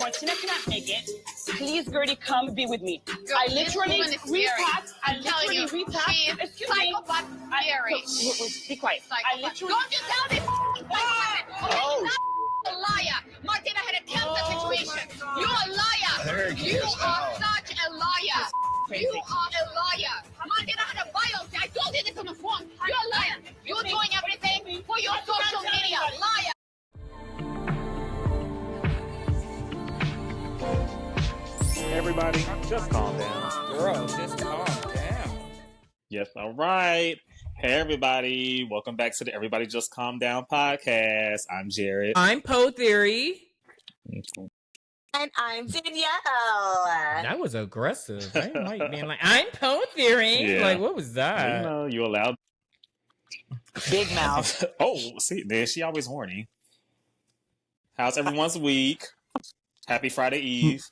Martina cannot make it. Please, Guerdy, come be with me. Girl, I literally repacked. She's psychopath Gary. Be quiet. I literally... Don't you tell me a liar. Martina had a cancer situation. You're a liar. You are such a liar. You are a liar. Martina had a biopsy. I told you this on the phone. You're a liar. You're doing everything for your social media. Liar. Everybody, just calm down. Girl, just calm down. Yes, all right. Hey, everybody. Welcome back to the Everybody Just Calm Down podcast. I'm Jared. I'm Poe Theory. And I'm Danielle. That was aggressive. I didn't like being like, I'm Poe Theory. Yeah. Like, what was that? You know, you allowed. Big mouth. Oh, see, there she always horny. How's everyone's week? Happy Friday Eve.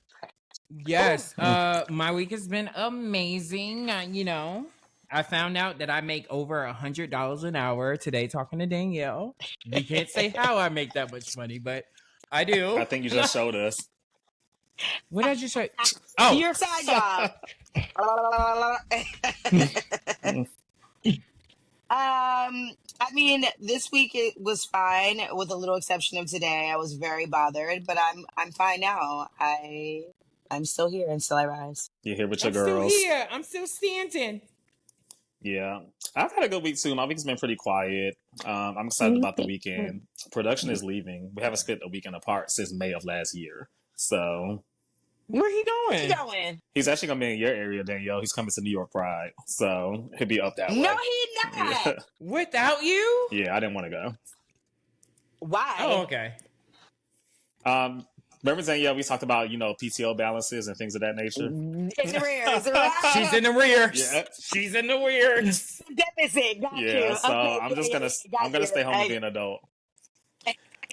Yes. My week has been amazing. I found out that I make over $100 an hour today talking to Danielle. We can't say how I make that much money, but I do. I think you just showed us. What did I just show? Oh, Your side job. I mean, this week it was fine, with a little exception of today. I was very bothered, but I'm fine now. I'm still here until I rise. You're here with your I'm girls. still here. I'm still standing. Yeah. I've had a good week too. My week's been pretty quiet. I'm excited about the weekend. Production is leaving. We haven't spent a weekend apart since May of last year. So Where he Where you going? going? he's actually gonna be in your area, Danielle. He's coming to New York Pride. So he'll be up that way. No, he not. Yeah. Without you? Yeah, I didn't want to go. Why? Oh, okay. Remember, Danielle, we talked about, PTO balances and things of that nature? In the rears, right? She's in the rear. Yeah. She's in the rear. Deficit. Got Yeah, you. so Okay, I'm just gonna stay home and be an adult.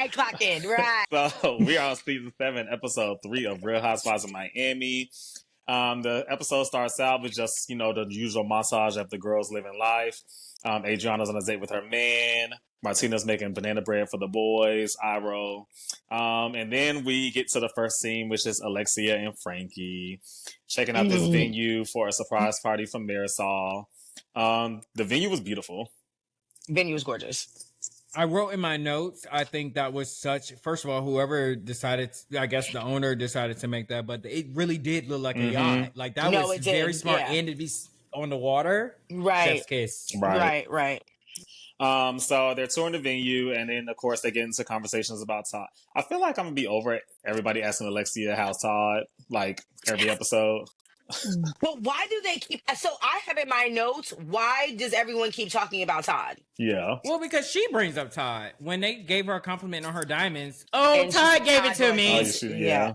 I clock in, right? So we are on season 7, episode 3 of Real Housewives of Miami. The episode starts out with just, the usual montage of the girls living life. Adriana's on a date with her man. Martina's making banana bread for the boys, RHOM. And then we get to the first scene, which is Alexia and Frankie checking out this venue for a surprise party from Marisol. The venue was beautiful. Venue was gorgeous. I wrote in my notes, I think that was first of all, whoever decided, I guess the owner decided to make that, but it really did look like a yacht. Like that was very smart. Yeah. And to be on the water. Right. Chef's kiss. Right. So they're touring the venue, and then of course they get into conversations about Todd. I feel like I'm gonna be over it. Everybody asking Alexia how's Todd, like every episode. But why do they keep? So I have in my notes. Why does everyone keep talking about Todd? Yeah. Well, because she brings up Todd when they gave her a compliment on her diamonds. Oh, And Todd gave it to me. Yeah.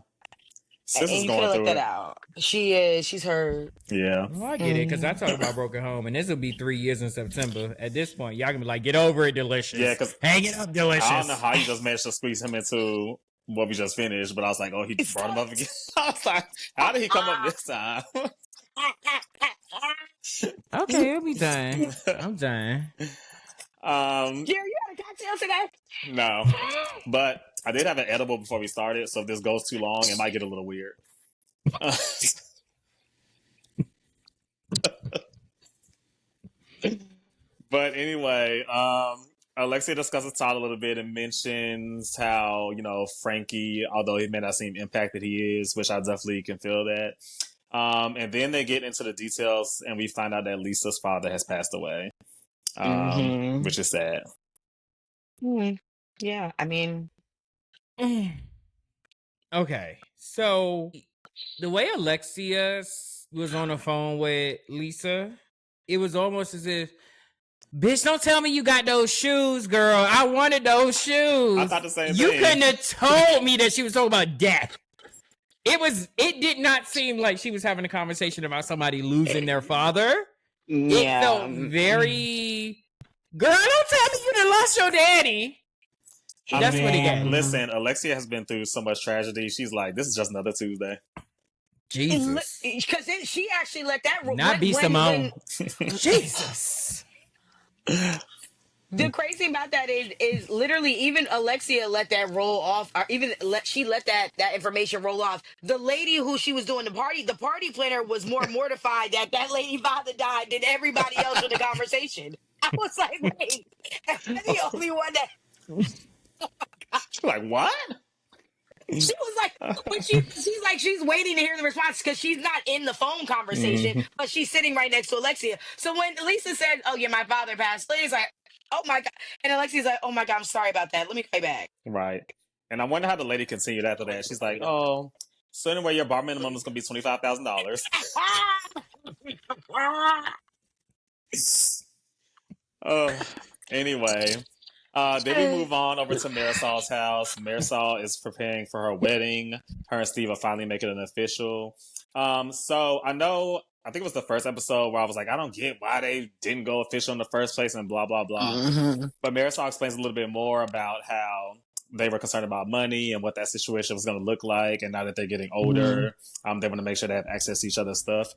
Sis And is you going could through look that it. out. She is. She's her. Yeah. Well, I get it because I talked about Broken Home, and this will be 3 years in September. At this point, y'all gonna be like, get over it, Delicious. Yeah, because hang it up, Delicious. I don't know how you just managed to squeeze him into what we just finished, but I was like, oh, he brought him up again. I was like, how did he come up this time? Okay, it'll be done. I'm done. Jerry, you had a cocktail today? No, but I did have an edible before we started, so if this goes too long, it might get a little weird. But anyway, Alexia discusses Todd a little bit and mentions how, Frankie, although he may not seem impacted, he is, which I definitely can feel that. And then they get into the details and we find out that Lisa's father has passed away, which is sad. Yeah, I mean, Okay, so the way Alexia was on the phone with Lisa, it was almost as if, bitch, don't tell me you got those shoes, girl. I wanted those shoes. I thought the same You thing. couldn't have told me that she was talking about death. It did not seem like she was having a conversation about somebody losing their father. It felt very, girl, don't tell me you done lost your daddy. That's what it got. Listen, Alexia has been through so much tragedy. She's like, this is just another Tuesday. Jesus. Because she actually let that Not be Simone. Jesus. The crazy thing about that is literally even Alexia let that roll off, or even let that information roll off. The lady who she was doing the party planner was more mortified that that lady father died than everybody else in the conversation. I was like, wait, am I the only one that? Like, what? She was like, when she's like, she's waiting to hear the response because she's not in the phone conversation, but she's sitting right next to Alexia. So when Lisa said, "Oh yeah, my father passed," Lisa's like, "Oh my god," and Alexia's like, "Oh my god, I'm sorry about that. Let me call you back." Right. And I wonder how the lady continued after that. She's like, "Oh, so anyway, your bar minimum is gonna be $25,000." Anyway, then we move on over to Marisol's house. Marisol is preparing for her wedding. Her and Steve are finally making it official. So I think it was the first episode where I was like, I don't get why they didn't go official in the first place and blah, blah, blah. But Marisol explains a little bit more about how they were concerned about money and what that situation was going to look like. And now that they're getting older, they want to make sure they have access to each other's stuff.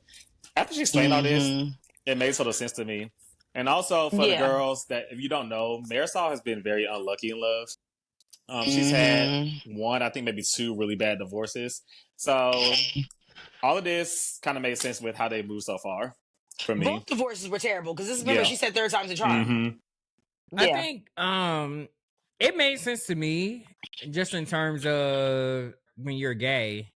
After she explained all this, it made sort of sense to me. And also for the girls that, if you don't know, Marisol has been very unlucky in love. She's had one, I think maybe two really bad divorces. So all of this kind of made sense with how they moved so far for me. Both divorces were terrible because remember she said third time's a charm. I think it made sense to me just in terms of when you're gay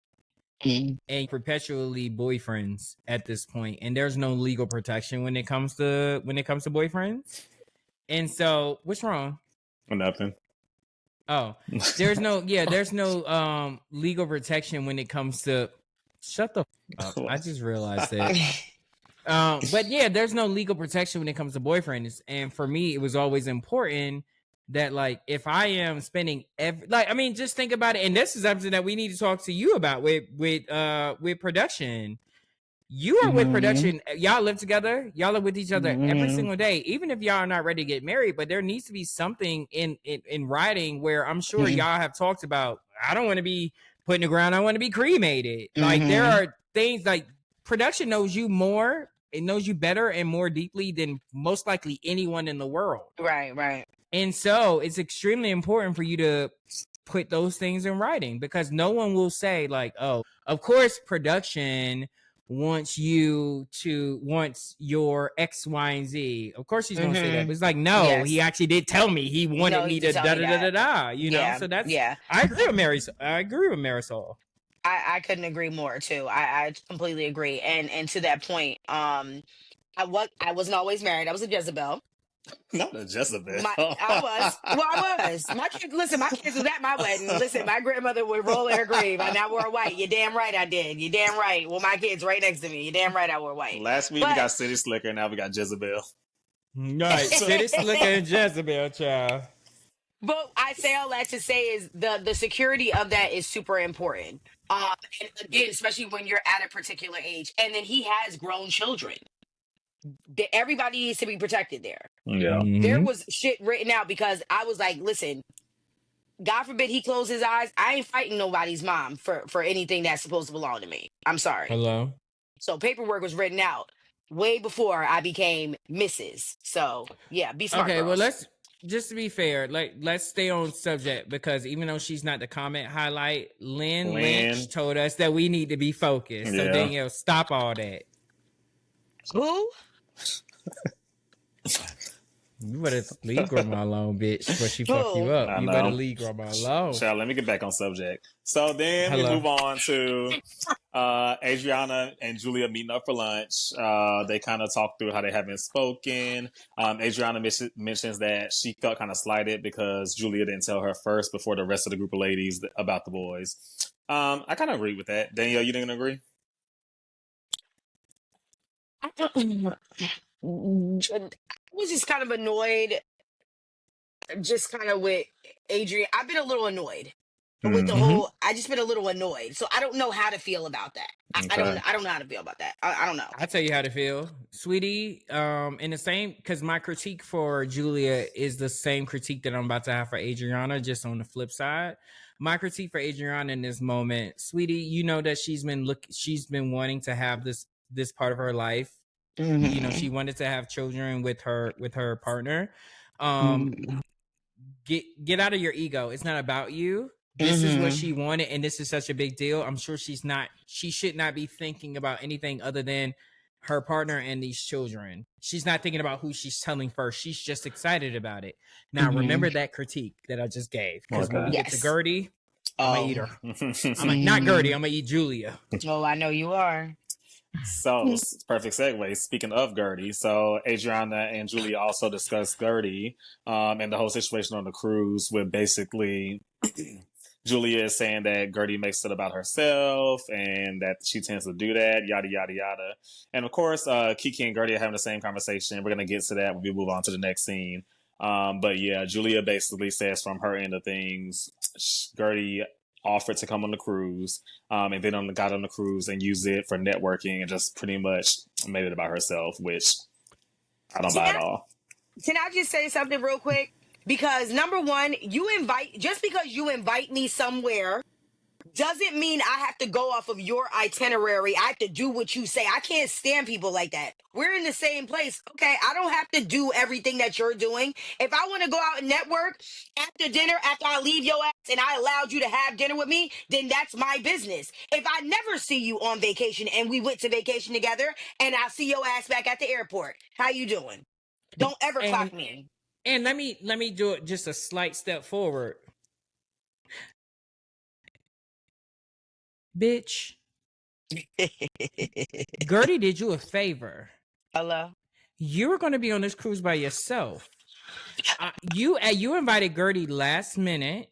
and perpetually boyfriends at this point, and there's no legal protection when it comes to boyfriends. And so, what's wrong? Nothing. Oh, there's no legal protection when it comes to. Shut the f up. I just realized that. But yeah, there's no legal protection when it comes to boyfriends. And for me, it was always important that, like, if I am spending just think about it. And this is something that we need to talk to you about with production. You are with production. Y'all live together. Y'all are with each other every single day, even if y'all are not ready to get married. But there needs to be something in writing where I'm sure y'all have talked about, I don't want to be put in the ground. I want to be cremated. Like, there are things like production knows you more. It knows you better and more deeply than most likely anyone in the world. Right. And so it's extremely important for you to put those things in writing, because no one will say like, oh, of course production wants your X, Y, and Z. Of course he's going to say that. But it's like, no, he actually did tell me he wanted me to da-da-da-da-da, you know? So that's, I agree with Marisol. I couldn't agree more too. I completely agree. And to that point, I wasn't always married. I was a Jezebel. Not a Jezebel. I was. My kids was at my wedding. Listen, my grandmother would roll in her grave and I wore white. You're damn right I did. You're damn right. Well, my kids right next to me. You're damn right I wore white. Last week we got City Slicker, now we got Jezebel. Right. City Slicker and Jezebel, child. But I say all that to say is the security of that is super important. And again, especially when you're at a particular age. And then he has grown children. Everybody needs to be protected there. Yeah. There was shit written out because I was like, listen, God forbid he closed his eyes. I ain't fighting nobody's mom for anything that's supposed to belong to me. I'm sorry. Hello. So paperwork was written out way before I became Mrs. So yeah, be smart. Okay, girls. well, just to be fair, let's stay on subject, because even though she's not the comment highlight, Lynn Lynch told us that we need to be focused. So Danielle, stop all that. Who? You better leave grandma alone, bitch, before she fuck you up. You better leave grandma alone. Child, let me get back on subject. So then we move on to Adriana and Julia meeting up for lunch. They kind of talk through how they haven't spoken. Adriana mentions that she felt kind of slighted because Julia didn't tell her first before the rest of the group of ladies about the boys. I kind of agree with that. Danielle, you didn't agree? I was just kind of annoyed, just kind of with Adrian. I've been a little annoyed with the whole. I just been a little annoyed, so I don't know how to feel about that. I don't know how to feel about that. I don't know. I'll tell you how to feel, sweetie. In the same, because my critique for Julia is the same critique that I'm about to have for Adriana, just on the flip side. My critique for Adriana in this moment, sweetie, you know that she's been wanting to have this part of her life. You know, she wanted to have children with her partner. Get out of your ego. It's not about you. This is what she wanted, and this is such a big deal. I'm sure she should not be thinking about anything other than her partner and these children. She's not thinking about who she's telling first. She's just excited about it. Now, remember that critique that I just gave. Because when we get to Guerdy, I'm going to eat her. Not Guerdy, I'm going to eat Julia. Oh, I know you are. So, perfect segue. Speaking of Guerdy, so Adriana and Julia also discussed Guerdy and the whole situation on the cruise with basically Julia is saying that Guerdy makes it about herself and that she tends to do that, yada, yada, yada. And of course, Kiki and Guerdy are having the same conversation. We're going to get to that when we move on to the next scene. But yeah, Julia basically says from her end of things, Guerdy offered to come on the cruise and then got on the cruise and used it for networking and just pretty much made it about herself, which I don't buy at all. Can I just say something real quick? Because number one, just because you invite me somewhere doesn't mean I have to go off of your itinerary. I have to do what you say. I can't stand people like that. We're in the same place. Okay, I don't have to do everything that you're doing. If I want to go out and network after dinner, after I leave your ass and I allowed you to have dinner with me, then that's my business. If I never see you on vacation and we went to vacation together and I see your ass back at the airport, how you doing? Don't ever clock me. And let me do it just a slight step forward. Bitch. Guerdy did you a favor. Hello? You were going to be on this cruise by yourself. You invited Guerdy last minute.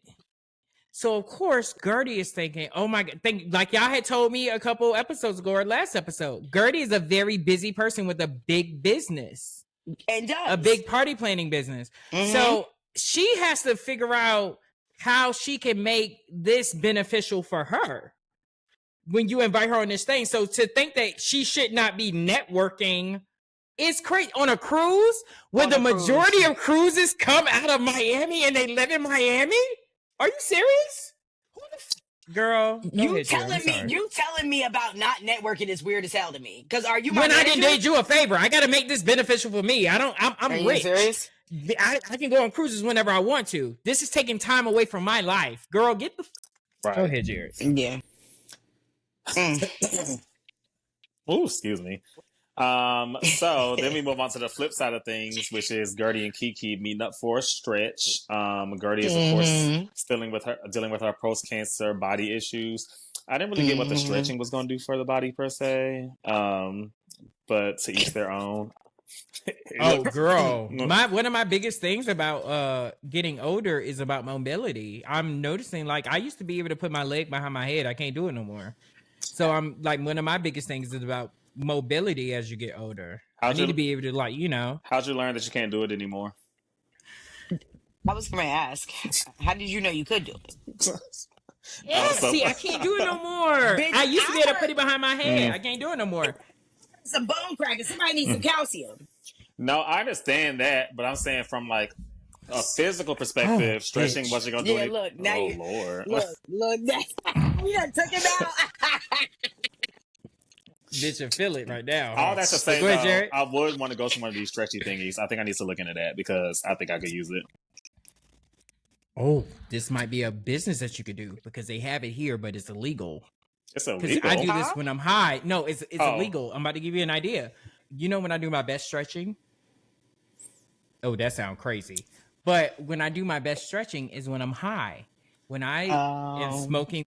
So, of course, Guerdy is thinking, oh my God, like y'all had told me a couple episodes ago or last episode, Guerdy is a very busy person with a big business. And does. A big party planning business. So she has to figure out how she can make this beneficial for her when you invite her on this thing. So to think that she should not be networking is crazy. On a cruise where the majority of cruises come out of Miami and they live in Miami? Are you serious? Girl, you telling me about not networking is weird as hell to me. Because are you my when manager? I didn't date you a favor? I got to make this beneficial for me. I'm rich. You serious? I can go on cruises whenever I want to. This is taking time away from my life. Girl, get the Go ahead, Jared. Yeah. Oh, excuse me. So then we move on to the flip side of things, which is Guerdy and Kiki meeting up for a stretch. Guerdy is, of course, dealing with her post-cancer body issues. I didn't really get what the stretching was going to do for the body per se, but to each their own. Oh, girl. One of my biggest things about getting older is about mobility. I'm noticing, like, I used to be able to put my leg behind my head. I can't do it no more. So I'm like, one of my biggest things is about mobility as you get older. I need to be able to, like, you know. How'd you learn that you can't do it anymore? I was going to ask, how did you know you could do it? See, I can't do it no more. Bitch, I used to be able to put it behind my head. I can't do it no more. Some bone crackers. Somebody needs some calcium. No, I understand that, but I'm saying from like a physical perspective, stretching wasn't going to do anything. Look, now Lord. Look, we done took it out. Bitch, and feel it right now. All that to say, go ahead, Jared. I would want to go to one of these stretchy thingies. I think I need to look into that because I think I could use it. Oh, this might be a business that you could do because they have it here, but it's illegal. It's illegal? I do this when I'm high. No, it's illegal. I'm about to give you an idea. You know when I do my best stretching? Oh, that sounds crazy. But when I do my best stretching is when I'm high. When I am smoking,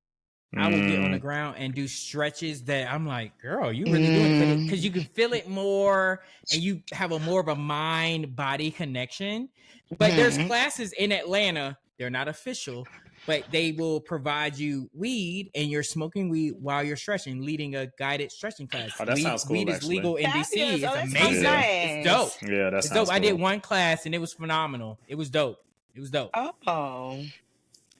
I will get on the ground and do stretches that I'm like, girl, you really doing it because you can feel it more and you have more of a mind-body connection. But there's classes in Atlanta. They're not official, but they will provide you weed and you're smoking weed while you're stretching, leading a guided stretching class. Oh, that sounds cool, weed is legal in DC. It's amazing. Nice. It's dope. Yeah, that's dope. Cool. I did one class and it was phenomenal. It was dope. Oh,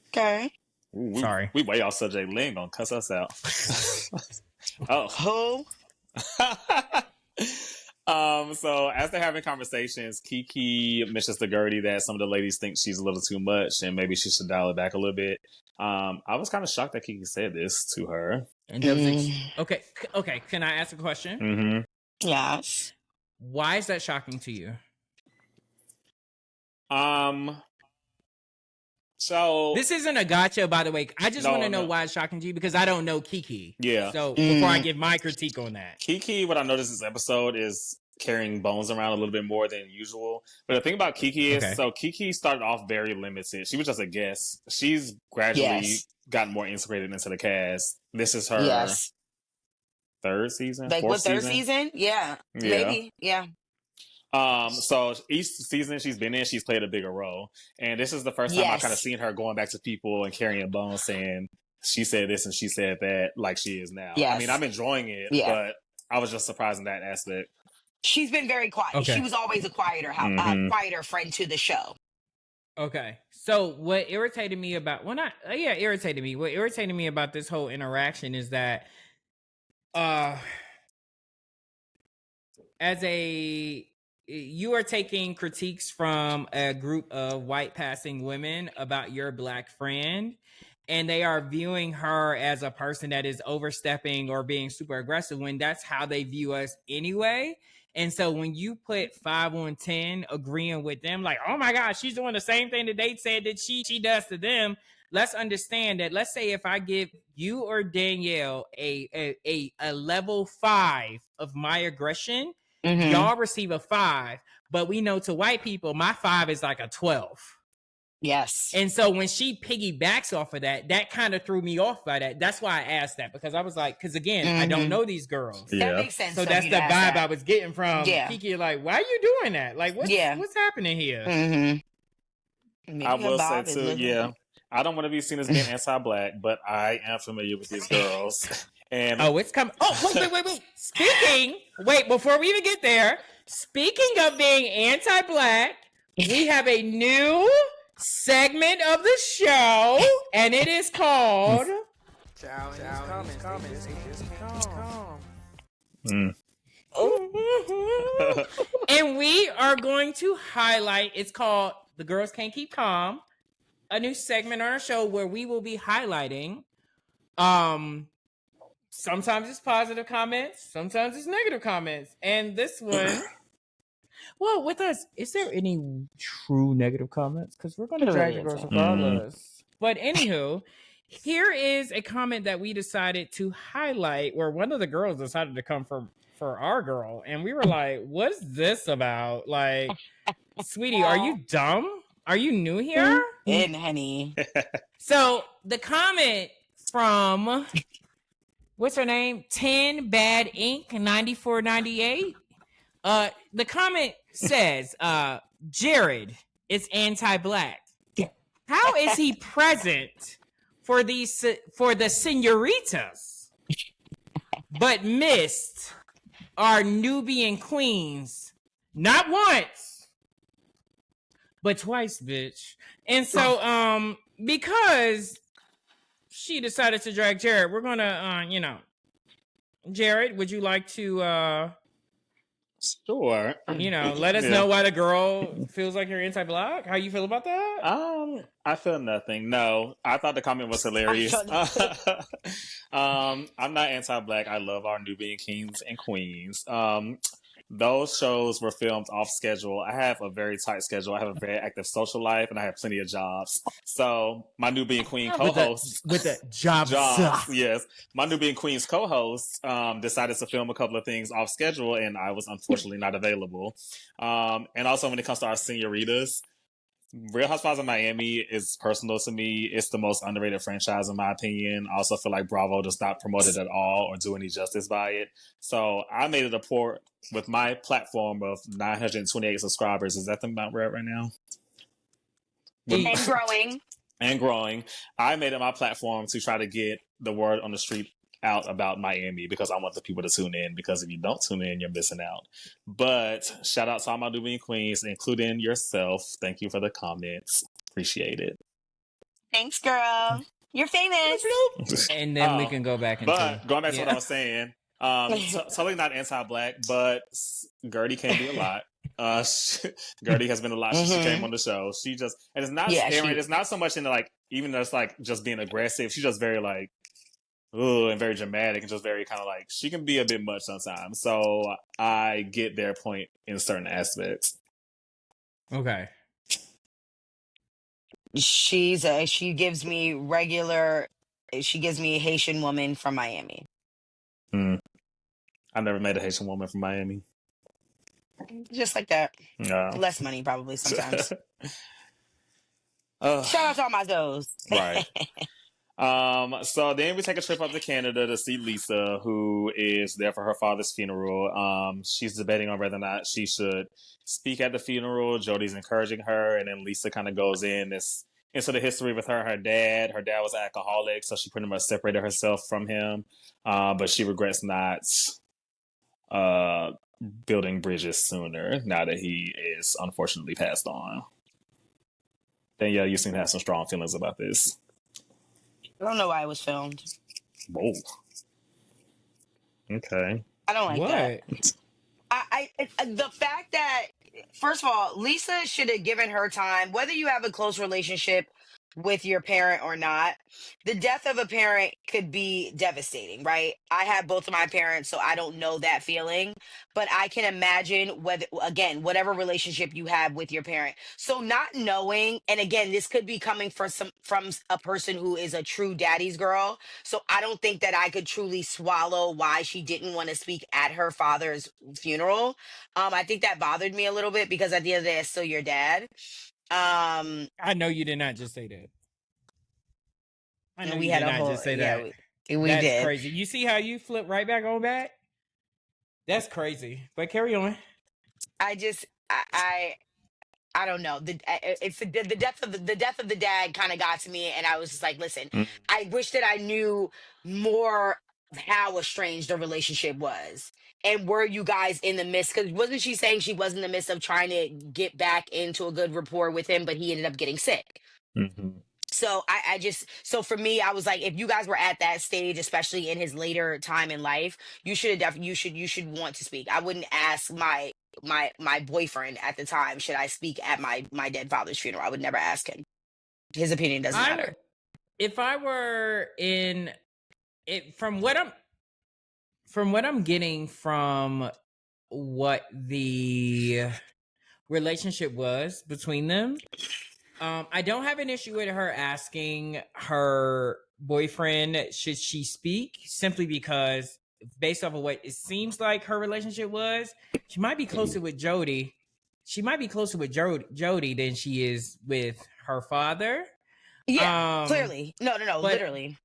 okay. Ooh, Sorry. We way off subject. Lynn gonna cuss us out. Who? So as they're having conversations, Kiki mentions to Guerdy that some of the ladies think she's a little too much and maybe she should dial it back a little bit. I was kind of shocked that Kiki said this to her. And okay. Can I ask a question? Mm-hmm. Yes. Why is that shocking to you? So This isn't a gotcha, by the way. I just want to know why it's shocking to you because I don't know Kiki. Yeah. So before I give my critique on that, Kiki, what I noticed this episode is carrying bones around a little bit more than usual. But the thing about Kiki is, so Kiki started off very limited. She was just a guest. She's gradually gotten more integrated into the cast. This is her third season, like fourth third season? Yeah, maybe. Yeah. So each season she's been in, she's played a bigger role. And this is the first time I kind of seen her going back to people and carrying bones saying she said this and she said that like she is now. I mean, I'm enjoying it, but I was just surprised in that aspect. She's been very quiet. She was always a quieter friend to the show. Okay. So what irritated me about what irritated me about this whole interaction is that you are taking critiques from a group of white passing women about your black friend, and they are viewing her as a person that is overstepping or being super aggressive when that's how they view us anyway. And so when you put 5 on 10 agreeing with them, like, oh my God, she's doing the same thing that they said that she does to them. Let's understand that. Let's say if I give you or Danielle a level 5 of my aggression, y'all receive a 5, but we know to white people, my 5 is like a 12. Yes. And so when she piggybacks off of that, that kind of threw me off by that. That's why I asked that, because I was like, because again, I don't know these girls. That makes sense. So that's the vibe I was getting from Kiki. Like, why are you doing that? Like, what's happening here? I will say too, I don't want to be seen as being anti-black, but I am familiar with these girls. And it's coming. Oh, wait. Before we even get there, speaking of being anti-black, we have a new segment of the show, and it is called and we are going to highlight, it's called The Girls Can't Keep Calm, a new segment on our show where we will be highlighting sometimes it's positive comments, sometimes it's negative comments, and this one well, with us, is there any true negative comments? Because we're going to drag the girls regardless. But anywho, here is a comment that we decided to highlight where one of the girls decided to come for our girl. And we were like, what is this about? Like, sweetie, are you dumb? Are you new here? And honey. So the comment from, what's her name? 10 Bad Ink 9498. The comment says, Jared is anti-black. How is he present for the senoritas, but missed our Nubian queens not once, but twice, bitch? And so, because she decided to drag Jared, we're gonna, Jared, would you like to, sure. Let us know why the girl feels like you're anti-black. How you feel about that? I feel nothing. No, I thought the comment was hilarious. I'm not anti-black. I love our Nubian kings and queens. Those shows were filmed off schedule. I have a very tight schedule. I have a very active social life, and I have plenty of jobs. So my Nubian queen co-host with the jobs, yes, my Nubian queen's co-host decided to film a couple of things off schedule, and I was unfortunately not available. And also when it comes to our senoritas, Real Housewives of Miami is personal to me. It's the most underrated franchise in my opinion. I also feel like Bravo does not promote it at all or do any justice by it. So I made it a point with my platform of 928 subscribers. Is that the amount we're at right now? And growing. And growing. I made it my platform to try to get the word on the street out about Miami because I want the people to tune in, because if you don't tune in, you're missing out. But shout out to all my Nubian queens, including yourself. Thank you for the comments. Appreciate it. Thanks, girl. You're famous. And then we can go back into... But going back to what I was saying, totally not anti-black, but Guerdy can be a lot. Guerdy has been a lot since she came on the show. She just... And it's not scary. It's not so much into like, even though it's like just being aggressive, she's just very like, and very dramatic and just very kind of like, she can be a bit much sometimes. So I get their point in certain aspects. Okay. She gives me she gives me a Haitian woman from Miami. I never met a Haitian woman from Miami. Just like that. No. Less money probably sometimes. uh, Shout out to all my those. right. So then we take a trip up to Canada to see Lisa, who is there for her father's funeral. She's debating on whether or not she should speak at the funeral. Jody's encouraging her, and then Lisa kind of goes into the history with her and her dad. Her dad was an alcoholic, so she pretty much separated herself from him. But she regrets not building bridges sooner now that he is unfortunately passed on. Danielle, you seem to have some strong feelings about this. I don't know why it was filmed. Whoa. Okay. I don't like What? that. The fact that, first of all, Lisa should have given her time, whether you have a close relationship with your parent or not. The death of a parent could be devastating, right? I have both of my parents, so I don't know that feeling, but I can imagine whatever relationship you have with your parent. So not knowing, and again, this could be coming from a person who is a true daddy's girl. So I don't think that I could truly swallow why she didn't want to speak at her father's funeral. I think that bothered me a little bit because at the end of the day, it's still your dad. I know you did not just say that. I know we you had did a not whole, just say yeah, that. we That's did. crazy. You see how you flip right back on back? That's crazy. But carry on. I don't know. It's the death of the death of the dad kind of got to me, and I was just like, listen, I wish that I knew more of how estranged the relationship was, and were you guys in the midst? Because wasn't she saying she was in the midst of trying to get back into a good rapport with him, but he ended up getting sick. Mm-hmm. So so for me, I was like, if you guys were at that stage, especially in his later time in life, you should you should want to speak. I wouldn't ask my boyfriend at the time, should I speak at my dead father's funeral? I would never ask him. His opinion doesn't matter. If I were in it, from what I'm getting from what the relationship was between them, I don't have an issue with her asking her boyfriend should she speak, simply because based off of what it seems like her relationship was, she might be closer with Jody. She might be closer with Jody than she is with her father. Yeah, clearly. No, literally.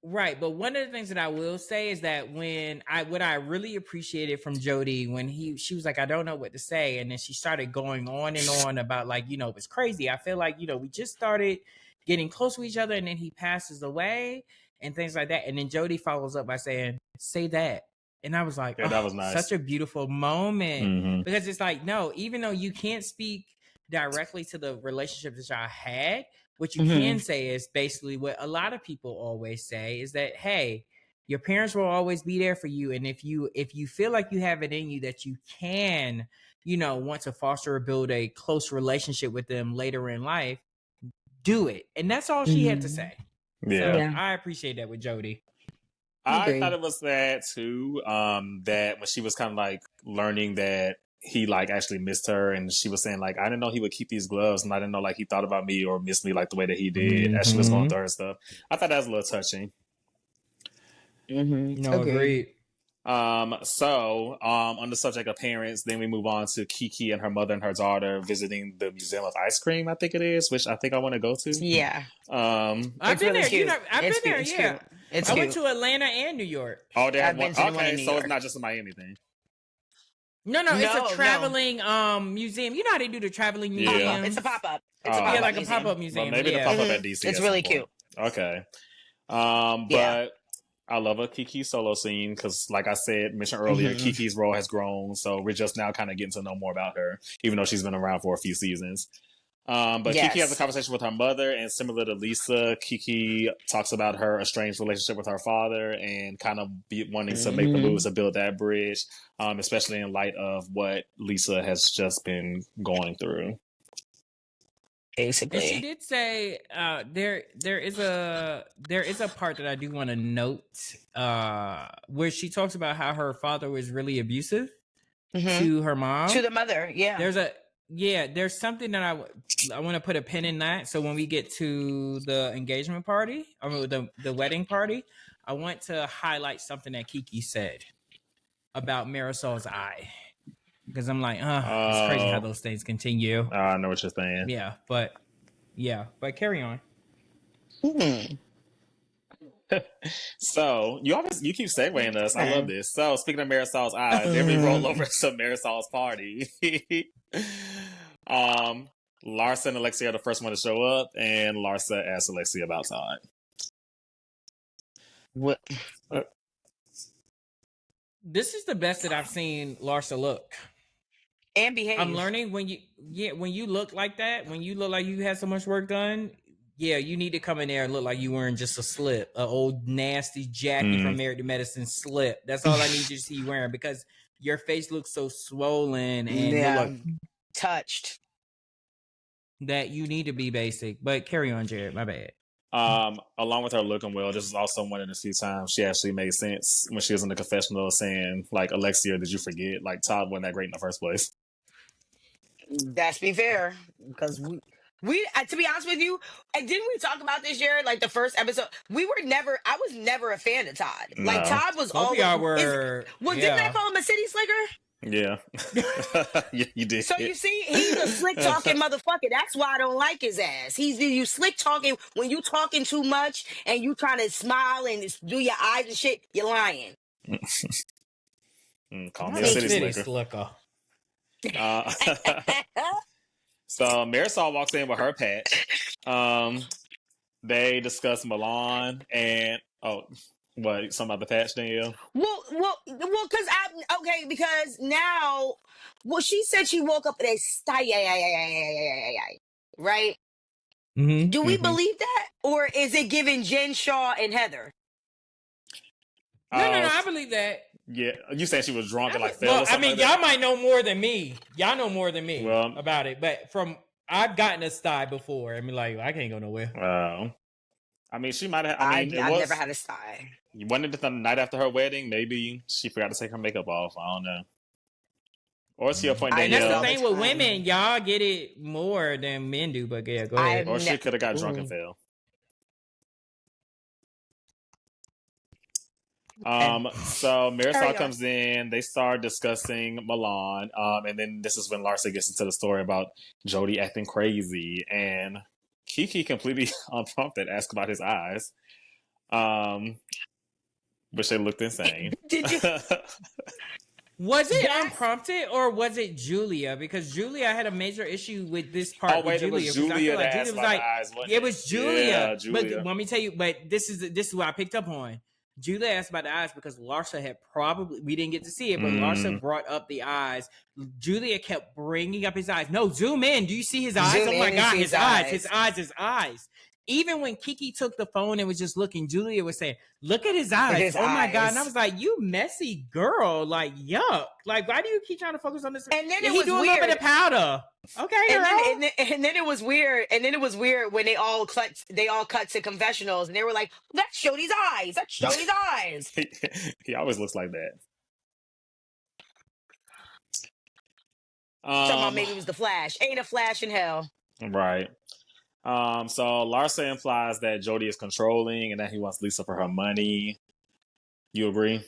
Right, but one of the things that I will say is that what I really appreciated from Jody when she was like, I don't know what to say, and then she started going on and on about, like, it was crazy. I feel like, we just started getting close to each other, and then he passes away and things like that, and then Jody follows up by saying, say that. And I was like, yeah, that was nice. Such a beautiful moment. Because it's like, no, even though you can't speak directly to the relationship that y'all had, what you can say is basically what a lot of people always say is that, hey, your parents will always be there for you. And if you feel like you have it in you that you can, want to foster or build a close relationship with them later in life, do it. And that's all she had to say. Yeah. So I appreciate that with Jody. I thought it was that too. That when she was kind of like learning that he like actually missed her, and she was saying like, I didn't know he would keep these gloves, and I didn't know like he thought about me or missed me like the way that he did as she was going through her stuff. I thought that was a little touching. Agreed. So on the subject of parents, then we move on to Kiki and her mother and her daughter visiting the Museum of Ice Cream, I think it is, which I think I want to go to. Yeah. I've been there. I've been there. Yeah. I went to Atlanta and New York. Oh, they have one. Okay, so it's not just a Miami thing. No, it's a traveling museum. You know how they do the traveling museums? Yeah. It's a pop-up. It's like a pop-up museum. Well, maybe the pop-up at DC. It's really cute. Okay. But I love a Kiki solo scene because, like I mentioned earlier, Kiki's role has grown, so we're just now kind of getting to know more about her, even though she's been around for a few seasons. But Kiki has a conversation with her mother, and similar to Lisa, Kiki talks about her estranged relationship with her father and kind of wanting to make the moves to build that bridge, especially in light of what Lisa has just been going through. Basically, and she did say there is a part that I do want to note where she talks about how her father was really abusive to her mom, to the mother. Yeah, yeah, there's something that I want to put a pin in that. So when we get to the engagement party, or the wedding party, I want to highlight something that Kiki said about Marisol's eye. Because I'm like, it's crazy how those things continue. I know what you're saying. But carry on. So you keep segueing us. I love this. So speaking of Marisol's eyes, then we roll over to Marisol's party. Larsa and Alexia are the first one to show up, and Larsa asks Alexia about Todd. What? This is the best that I've seen Larsa look. And behave. I'm learning when you look like that, when you look like you had so much work done, you need to come in there and look like you wearing just a slip, an old nasty Jackie from Married to Medicine slip. That's all I need you to see you wearing, because your face looks so swollen and you look touched. That you need to be basic. But carry on, Jared. My bad. Along with her looking well, this is also one of the few times she actually made sense when she was in the confessional saying, like, Alexia, did you forget? Like, Todd wasn't that great in the first place. That's be fair, because we to be honest with you, and didn't we talk about this, Jared? Like the first episode, I was never a fan of Todd. No. Like Todd was always. Didn't I call him a city slicker? Yeah. Yeah, you did. So you see, he's a slick talking motherfucker. That's why I don't like his ass. You slick talking when you talking too much and you trying to smile and do your eyes and shit. You're lying. Call me a city slicker. So Marisol walks in with her patch. They discuss Milan and what? Something about the patch, Danielle? Because now, she said she woke up with a right? Mm-hmm. Do we believe that, or is it giving Jen, Shaw, and Heather? No, I believe that. Yeah, you said she was drunk and like fell. Well, I mean, y'all might know more than me. Y'all know more than me about it. But I've gotten a sty before. I mean, like, I can't go nowhere. I mean, she might have. I've never had a sty. Wasn't it the night after her wedding? Maybe she forgot to take her makeup off. I don't know. Or to your point, Danielle. And that's the thing with women. Y'all get it more than men do. But yeah, go ahead. Or she could have got drunk and fell. So Marisol comes in, they start discussing Milan, and then this is when Larsa gets into the story about Jody acting crazy, and Kiki completely unprompted asks about his eyes, which they looked insane. Did you? Was it unprompted or was it Julia? Because Julia had a major issue with this part with Julia. It was Julia that asked about the eyes, wasn't it? It was Julia. Yeah, Julia. But let me tell you, this is what I picked up on. Julia asked about the eyes because Larsa had we didn't get to see it, but Larsa brought up the eyes. Julia kept bringing up his eyes. No, zoom in. Do you see his eyes? Oh my God, his eyes. Even when Kiki took the phone and was just looking, Julia was saying, look at his eyes. Oh my God. And I was like, you messy girl. Like, yuck. Like, why do you keep trying to focus on this? And then he do a little bit of powder. Okay, and then it was weird. And then it was weird when they all cut to confessionals and they were like, that's Jody's eyes. That's Jody's eyes. He always looks like that. Talking about maybe it was the Flash. Ain't a flash in hell. Right. So Larsa implies that Jody is controlling and that he wants Lisa for her money. You agree?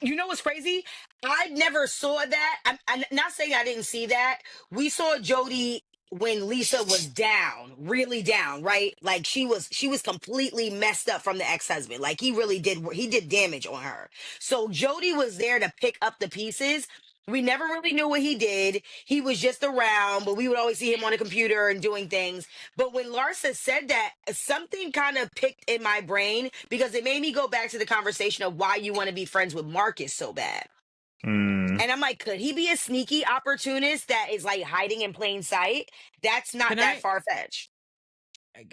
You know what's crazy? I never saw that. I'm not saying I didn't see that. We saw Jody when Lisa was down, really down, right? Like she was completely messed up from the ex-husband. Like he did damage on her. So Jody was there to pick up the pieces. We never really knew what he did. He was just around, but we would always see him on a computer and doing things. But when Larsa said that, something kind of picked in my brain because it made me go back to the conversation of why you want to be friends with Marcus so bad. And I'm like, could he be a sneaky opportunist that is like hiding in plain sight? That's not far-fetched.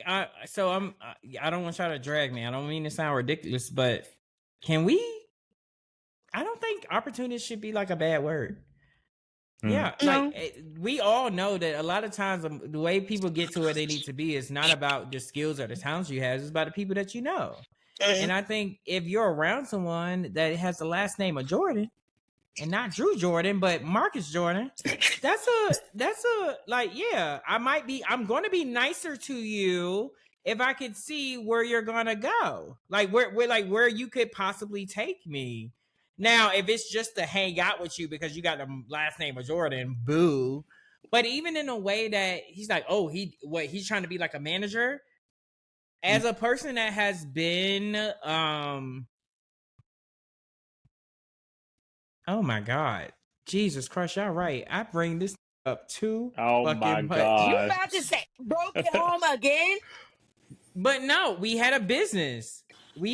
I don't want y'all to drag me. I don't mean to sound ridiculous, but can we? I don't think opportunist should be like a bad word. Yeah, like we all know that a lot of times the way people get to where they need to be is not about the skills or the talents you have. It's about the people that you know. And I think if you're around someone that has the last name of Jordan, and not Drew Jordan, but Marcus Jordan. That's a like, yeah, I'm going to be nicer to you if I could see where you're going to go. Like where you could possibly take me. Now, if it's just to hang out with you because you got the last name of Jordan, boo. But even in a way that he's like, oh, he's trying to be like a manager. As a person that has been oh my God. Jesus Christ, y'all right. I bring this up too fucking much. You about to say broken home again? But no, we had a business. And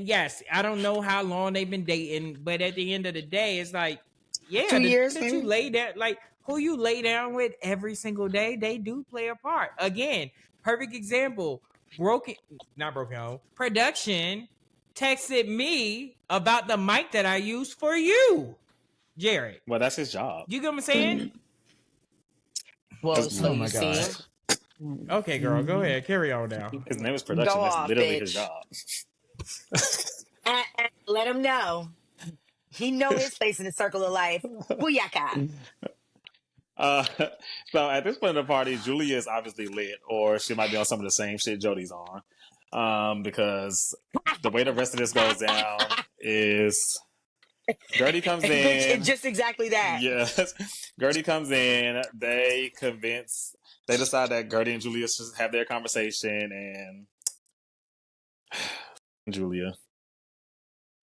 yes, I don't know how long they've been dating, but at the end of the day, it's like, yeah, 2 years that you lay down, like who you lay down with every single day, they do play a part. Again, perfect example. Not broken home. Production texted me about the mic that I use for you, Jared. Well, that's his job. You get what I'm saying? Well, so my God. Okay, girl, go ahead. Carry on now. His name is Production. Go That's off, literally bitch. his job. Let him know. He know his place in the circle of life. Booyaka. So at this point in the party, Julia is obviously lit, or she might be on some of the same shit Jody's on. Because the way the rest of this goes down is Gertie comes in. Just exactly that. Yes. Gertie comes in. They decide that Gertie and Julia should have their conversation, and Julia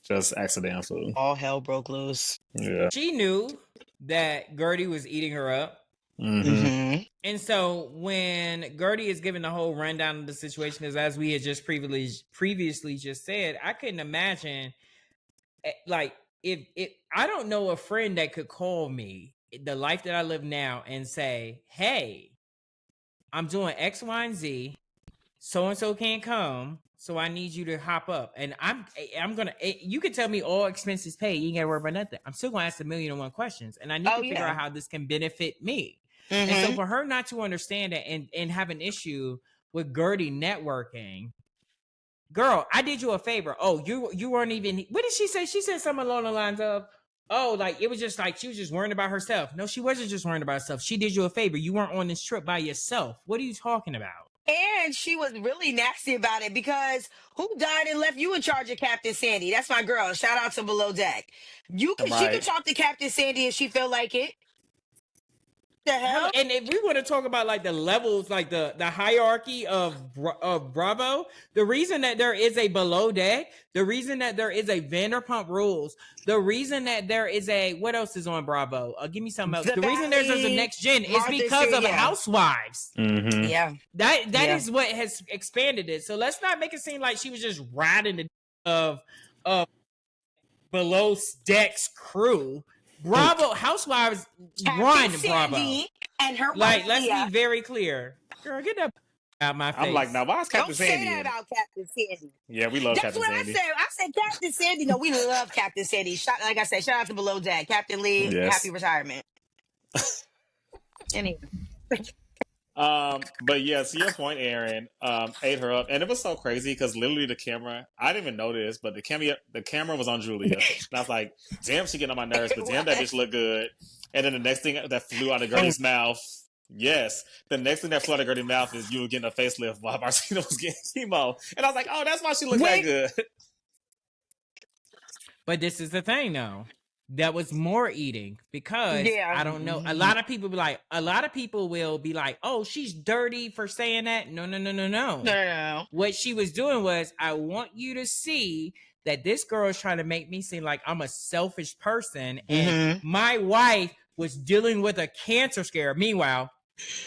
just acts a damn fool. All hell broke loose. Yeah. She knew that Gertie was eating her up. Mm-hmm. And so when Gertie is giving the whole rundown of the situation, as we had just previously just said, I couldn't imagine, like, if I don't know a friend that could call me the life that I live now and say, hey, I'm doing X, Y, and Z. So-and-so can't come. So I need you to hop up. And I'm going to, you can tell me all expenses paid. You ain't got to worry about nothing. I'm still going to ask 1,000,001 questions. And I need to figure out how this can benefit me. Mm-hmm. And so for her not to understand it and have an issue with Gertie networking, girl, I did you a favor. Oh, you weren't even, what did she say? She said something along the lines of, oh, like, it was just like, she was just worrying about herself. No, she wasn't just worrying about herself. She did you a favor. You weren't on this trip by yourself. What are you talking about? And she was really nasty about it because who died and left you in charge of Captain Sandy? That's my girl. Shout out to Below Deck. She could talk to Captain Sandy if she feel like it. The hell? And if we want to talk about like the levels, like the hierarchy of Bravo, the reason that there is a Below Deck, the reason that there is a Vanderpump Rules, the reason that there is a, what else is on Bravo? Give me something else. The reason there's a Next Gen is because of Housewives. Mm-hmm. Yeah. That is what has expanded it. So let's not make it seem like she was just riding the of Below Deck's crew. Bravo Housewives run Bravo, and her like. Let's be very clear, girl. Get that out my face. I'm like, now why is Captain Sandy? Don't say that about Captain Sandy. Yeah, we love Captain Sandy. That's what I said. I said Captain Sandy. No, we love Captain Sandy. Like I said, shout out to Below Deck, Captain Lee. Yes. Happy retirement. Anyway. But yeah, to your point, Aaron, ate her up, and it was so crazy because literally the camera, I didn't even know this, but the camera was on Julia, and I was like, damn, she getting on my nerves, but damn, that bitch look good. And then the next thing that flew out of Gertie's mouth, the next thing that flew out of Gertie's mouth is you were getting a facelift while Martina was getting chemo, and I was like, oh, that's why she looked that good. But this is the thing, though. That was more eating because I don't know. A lot of people will be like, oh, she's dirty for saying that. No. What she was doing was, I want you to see that this girl is trying to make me seem like I'm a selfish person. And my wife was dealing with a cancer scare. Meanwhile,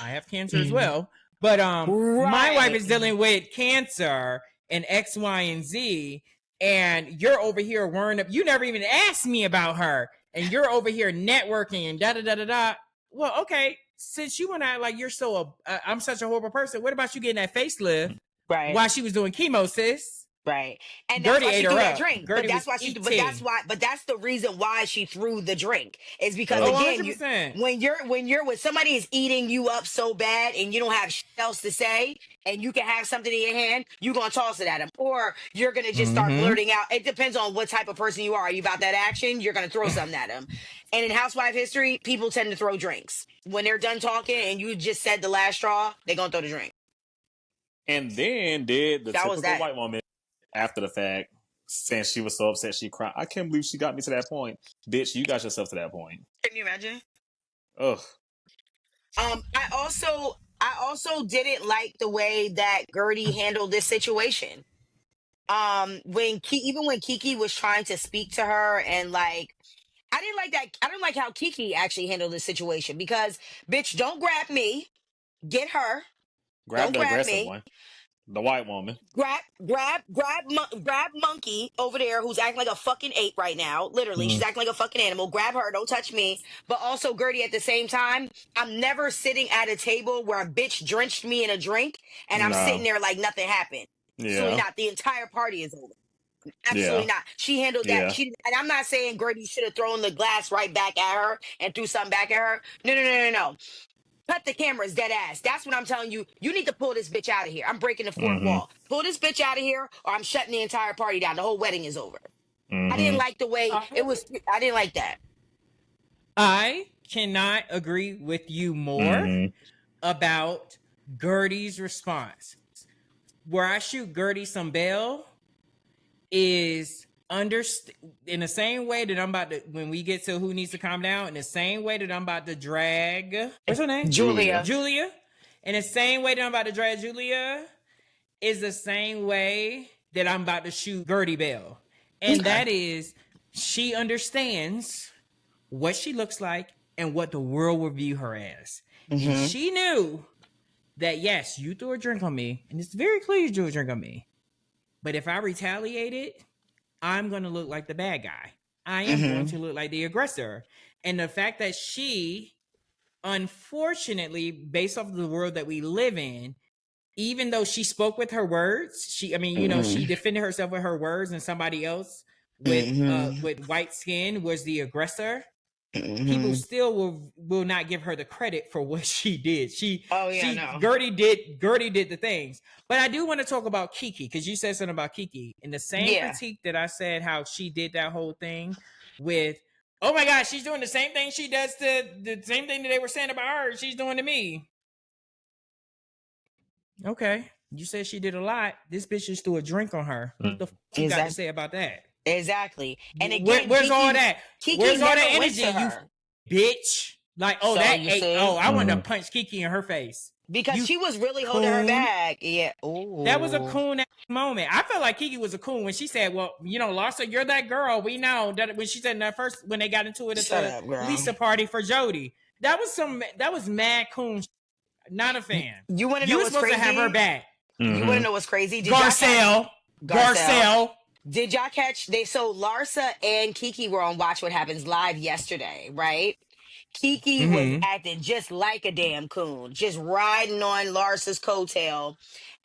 I have cancer as well. But my wife is dealing with cancer and X, Y, and Z. And you're over here worrying up. You never even asked me about her. And you're over here networking and da-da-da-da-da. Well, okay. Since you and I, like, you're I'm such a horrible person. What about you getting that facelift while she was doing chemo, sis? Right. And that's Gertie why she ate threw her that up. drink. Gertie But that's was why eating. but that's the reason why she threw the drink. Is because Oh. again, 100%. when somebody is eating you up so bad and you don't have shit else to say and you can have something in your hand, you're gonna toss it at them. Or you're gonna just start blurting out. It depends on what type of person you are. Are you about that action? You're gonna throw something at them. And in housewife history, people tend to throw drinks. When they're done talking and you just said the last straw, they're gonna throw the drink. And then did the That was typical that. white woman after the fact, saying she was so upset she cried. I can't believe she got me to that point. Bitch, you got yourself to that point. Can you imagine? Ugh. I also didn't like the way that Gertie handled this situation. Even when Kiki was trying to speak to her and like I didn't like that. I didn't like how Kiki actually handled this situation because bitch, don't grab me. Get her. Grab Don't the grab aggressive me. one. The white woman. Grab Monkey over there who's acting like a fucking ape right now. Literally, she's acting like a fucking animal. Grab her, don't touch me. But also Gertie at the same time, I'm never sitting at a table where a bitch drenched me in a drink and I'm sitting No. there like nothing happened. Absolutely Yeah. not. The entire party is over. Absolutely Yeah. not. She handled that. Yeah. And I'm not saying Gertie should have thrown the glass right back at her and threw something back at her. No. Cut the cameras, dead ass. That's what I'm telling you. You need to pull this bitch out of here. I'm breaking the fourth Mm-hmm. wall. Pull this bitch out of here, or I'm shutting the entire party down. The whole wedding is over. I didn't Mm-hmm. like the way it was. I didn't like that. I cannot agree with you more Mm-hmm. about Gertie's response. Where I shoot Gertie some bail is in the same way that I'm about to, when we get to who needs to calm down, in the same way that I'm about to drag, what's her name? Julia. Julia. In the same way that I'm about to drag Julia is the same way that I'm about to shoot Gertie Bell. And that is, she understands what she looks like and what the world will view her as. Mm-hmm. And she knew that, yes, you threw a drink on me, and it's very clear you threw a drink on me. But if I retaliated, I'm going to look like the bad guy. I am going to look like the aggressor. And the fact that she, unfortunately, based off of the world that we live in, even though she spoke with her words, she defended herself with her words, and somebody else with white skin was the aggressor. People still will not give her the credit for what she did. Gertie did the things. But I do want to talk about Kiki, because you said something about Kiki. In the same critique that I said how she did that whole thing with, oh my gosh, she's doing the same thing she does to the same thing that they were saying about her, she's doing to me. Okay. You said she did a lot. This bitch just threw a drink on her. What the fuck you got to say about that? Exactly. And again, where's Kiki, all that? Kiki Where's all never that went energy, to you her. bitch? Like, oh, So, that you ate. see? Oh, I wanted to punch Kiki in her face. Because You she was really holding her coon. back. Yeah. Ooh. That was a coon moment. I felt like Kiki was a coon when she said, well, Larsa, you're that girl. We know that when she said in that first, when they got into it at the Lisa party for Jody. That was mad coon. Not a fan. You want to know You were what's supposed crazy? to have her back. You want to know what's crazy? Garcelle. Did y'all catch so Larsa and Kiki were on Watch What Happens Live yesterday, right? Kiki was acting just like a damn coon, just riding on Larsa's coattail,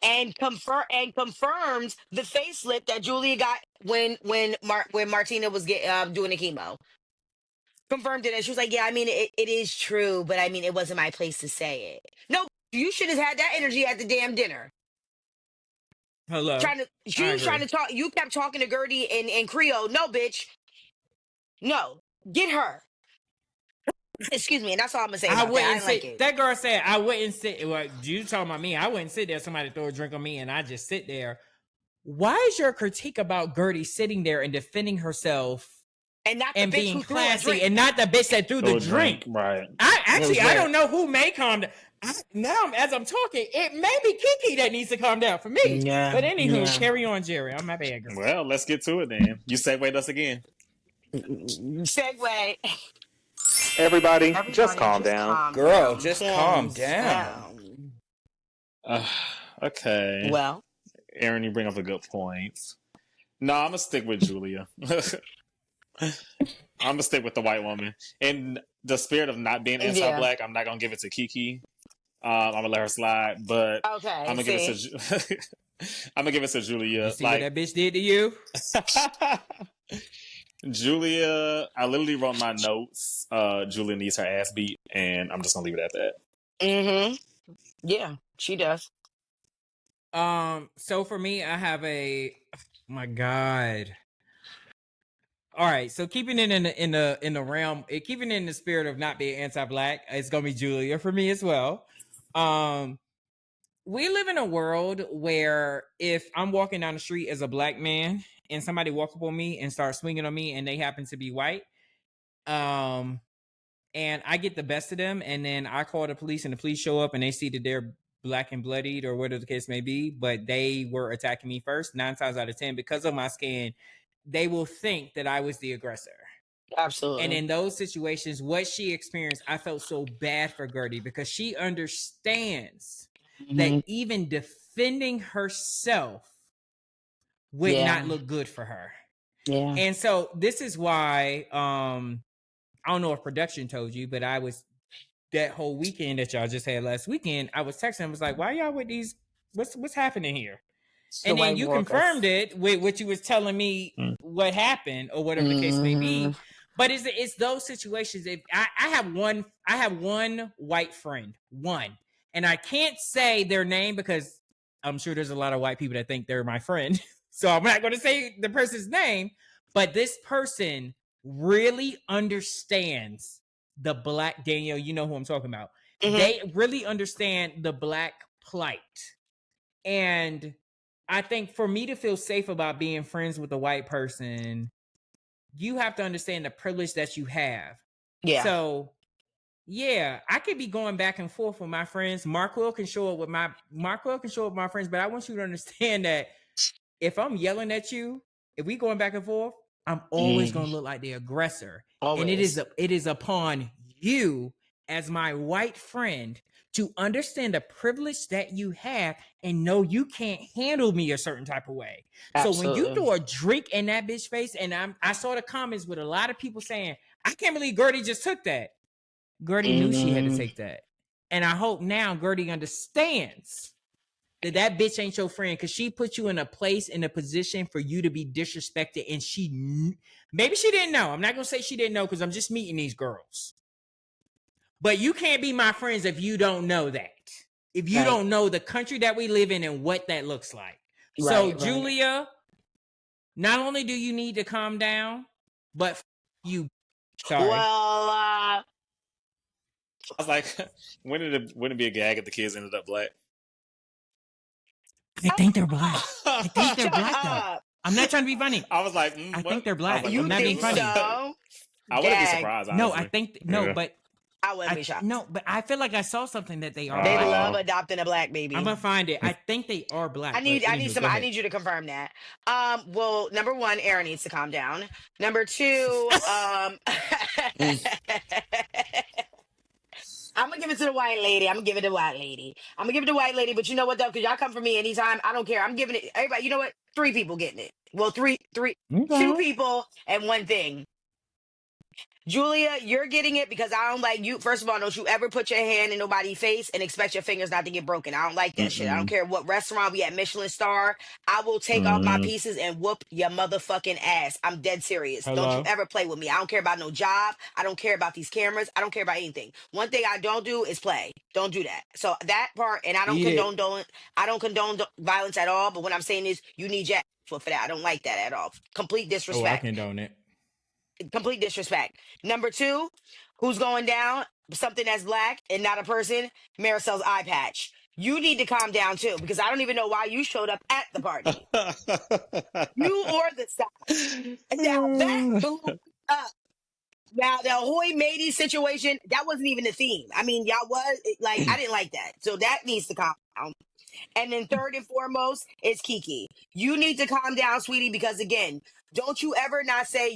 and confirmed the facelift that Julia got when Martina was doing the chemo. Confirmed it, and she was like, "Yeah, I mean, it is true, but I mean, it wasn't my place to say it. No, you should have had that energy at the damn dinner." Hello. She was trying to talk. You kept talking to Gertie in Creole. No, bitch. No, get her. Excuse me, and that's all I'm gonna say about that. I didn't like it. That girl said I wouldn't sit. Well, you talking about me? I wouldn't sit there. Somebody throw a drink on me, and I just sit there. Why is your critique about Gertie sitting there and defending herself and being classy, and not the bitch that threw the drink? Right. I don't know who may calm down. Now, as I'm talking, it may be Kiki that needs to calm down for me. Yeah. But anywho, carry on, Jerry. I'm my bad, girl. Well, let's get to it then. You segued us again. Segue. Everybody just calm down. Girl, just calm down. Okay. Well, Aaron, you bring up a good point. No, I'm gonna stick with Julia. I'm gonna stick with the white woman. In the spirit of not being anti-black, I'm not gonna give it to Kiki. I'm gonna let her slide, but okay, I'm gonna give it to I'm gonna give it to You Julia. see what that bitch did to you? Julia, I literally wrote my notes. Julia needs her ass beat, and I'm just gonna leave it at that. Mm-hmm. Yeah, she does. So for me, I have oh my God. All right, so keeping it in the realm, keeping it in the spirit of not being anti-black, it's gonna be Julia for me as well. We live in a world where if I'm walking down the street as a black man and somebody walks up on me and starts swinging on me and they happen to be white, and I get the best of them, and then I call the police and the police show up and they see that they're black and bloodied or whatever the case may be, but they were attacking me first, 9 times out of 10, because of my skin, they will think that I was the aggressor. Absolutely. And in those situations, what she experienced, I felt so bad for Guerdy because she understands that even defending herself would not look good for her. Yeah. And so this is why, I don't know if production told you, but I was, that whole weekend that y'all just had last weekend, I was texting, I was like, why y'all with these, what's happening here? And then you confirmed it with what you was telling me what happened or whatever the case may be. But it's those situations. If I have one white friend, and I can't say their name because I'm sure there's a lot of white people that think they're my friend. So I'm not going to say the person's name, but this person really understands the black, Danielle, you know who I'm talking about. They really understand the black plight. And I think for me to feel safe about being friends with a white person, you have to understand the privilege that you have. Yeah. So, yeah, I could be going back and forth with my friends. Markwell can show up with my friends, but I want you to understand that if I'm yelling at you, if we going back and forth, I'm always going to look like the aggressor. Always. And it is upon you as my white friend to understand the privilege that you have and know you can't handle me a certain type of way. Absolutely. So when you throw a drink in that bitch face, and I saw the comments with a lot of people saying, I can't believe Guerdy just took that. Guerdy knew she had to take that. And I hope now Guerdy understands that bitch ain't your friend because she put you in a place, in a position for you to be disrespected. And maybe she didn't know. I'm not going to say she didn't know because I'm just meeting these girls. But you can't be my friends if you don't know that. If you don't know the country that we live in and what that looks like. So, Julia, not only do you need to calm down, but you. Sorry. Well, I was like, wouldn't it be a gag if the kids ended up black? I think they're black. I think they're black, though. I'm not trying to be funny. I was like, I think they're black. Like, I'm not being funny. So? I wouldn't be surprised, honestly. No, I think, but I wouldn't be shocked. No, but I feel like I saw something that they are. They black. love adopting a black baby. I'm gonna find it. I think they are black. I need you to confirm that. Well, number one, Aaron needs to calm down. Number two, I'm gonna give it to the white lady. I'm gonna give it to the white lady. But you know what though? Because y'all come for me anytime. I don't care. I'm giving it. Everybody. You know what? 3 people getting it. Well, three, 2 people and 1 thing. Julia, you're getting it because I don't like you. First of all, don't you ever put your hand in nobody's face and expect your fingers not to get broken. I don't like that shit. I don't care what restaurant we at, Michelin star. I will take off my pieces and whoop your motherfucking ass. I'm dead serious. Hello? Don't you ever play with me. I don't care about no job. I don't care about these cameras. I don't care about anything. One thing I don't do is play. Don't do that. So that part, and I don't condone violence at all. But what I'm saying is you need your ass for that. I don't like that at all. Complete disrespect. Oh, I condone it. Complete disrespect. Number 2, who's going down? Something that's black and not a person. Maricel's eye patch. You need to calm down too, because I don't even know why you showed up at the party. You or the side. Now that blew up. Now the Hoy Matey situation, that wasn't even the theme. I mean, y'all was like, I didn't like that. So that needs to calm down. And then third and foremost is Kiki. You need to calm down, sweetie, because again, don't ever say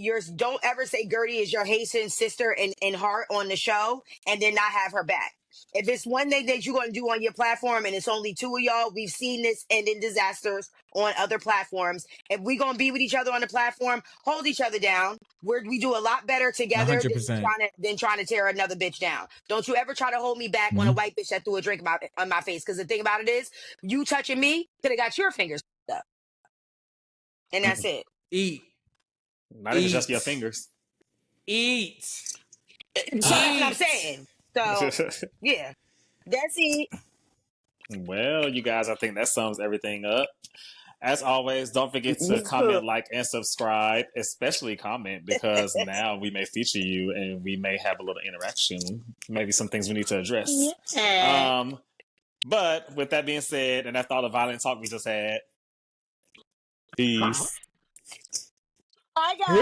Guerdy is your Haitian sister in heart on the show and then not have her back. If it's one thing that you're going to do on your platform and it's only two of y'all, we've seen this end in disasters on other platforms. If we're going to be with each other on the platform, hold each other down. We do a lot better together 100%. than trying to tear another bitch down. Don't you ever try to hold me back on a white bitch that threw a drink on my face. Because the thing about it is, you touching me could have got your fingers up. And that's it. Eat. Not even just your fingers. Eat. So that's what I'm saying. So, yeah. That's it. Well, you guys, I think that sums everything up. As always, don't forget to comment, like, and subscribe, especially comment, because now we may feature you and we may have a little interaction. Maybe some things we need to address. Yeah. But with that being said, and after all the violent talk we just had, peace. Bye, guys.